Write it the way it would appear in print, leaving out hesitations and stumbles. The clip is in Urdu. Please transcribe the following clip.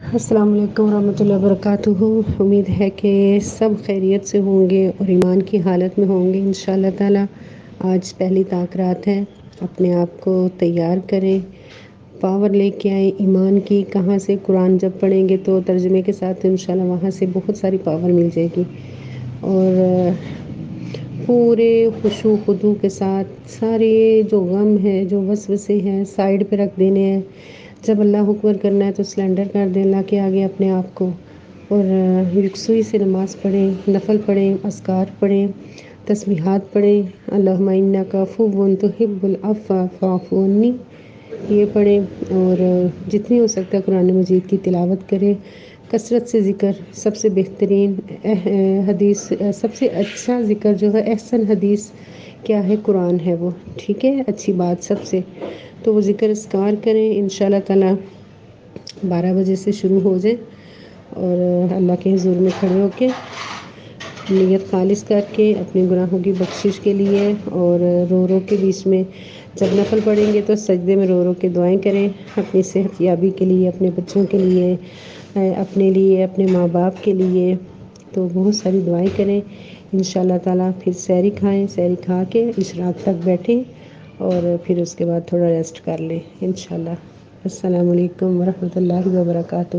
السلام علیکم ورحمۃ اللہ وبرکاتہ۔ امید ہے کہ سب خیریت سے ہوں گے اور ایمان کی حالت میں ہوں گے انشاء اللہ تعالی۔ آج پہلی طاق رات ہے، اپنے آپ کو تیار کریں، پاور لے کے آئیں ایمان کی۔ کہاں سے؟ قرآن جب پڑھیں گے تو ترجمے کے ساتھ انشاءاللہ وہاں سے بہت ساری پاور مل جائے گی، اور پورے خشوع و خضوع کے ساتھ سارے جو غم ہے، جو وسوسے ہیں، سائڈ پہ رکھ دینے ہیں۔ جب اللہ اکبر کرنا ہے تو سلنڈر کر دیں اللہ کے آگے اپنے آپ کو، اور یکسوئی سے نماز پڑھیں، نفل پڑھیں، اذکار پڑھیں، تسبیحات پڑھیں، اللہم انک عفو تحب العفو فاعف عنی، یہ پڑھیں، اور جتنی ہو سکتا ہے قرآن مجید کی تلاوت کریں، کثرت سے ذکر۔ سب سے بہترین حدیث، سب سے اچھا ذکر جو ہے، احسن حدیث کیا ہے؟ قرآن ہے وہ، ٹھیک ہے، اچھی بات سب سے۔ تو وہ ذکر اذکار کریں انشاءاللہ تعالی، 12 بجے سے شروع ہو جائے، اور اللہ کے حضور میں کھڑے ہو کے نیت خالص کر کے اپنے گناہوں کی بخشش کے لیے، اور رو رو کے بیچ میں جب نفل پڑھیں گے تو سجدے میں رو رو کے دعائیں کریں، اپنی صحت یابی کے لیے، اپنے بچوں کے لیے، اپنے لیے، اپنے ماں باپ کے لیے۔ تو بہت ساری دعائیں کریں انشاءاللہ تعالی۔ پھر سحری کھائیں، سحری کھا کے اشراق تک بیٹھیں، اور پھر اس کے بعد تھوڑا ریسٹ کر لیں انشاءاللہ۔ السلام علیکم ورحمۃ اللہ وبرکاتہ۔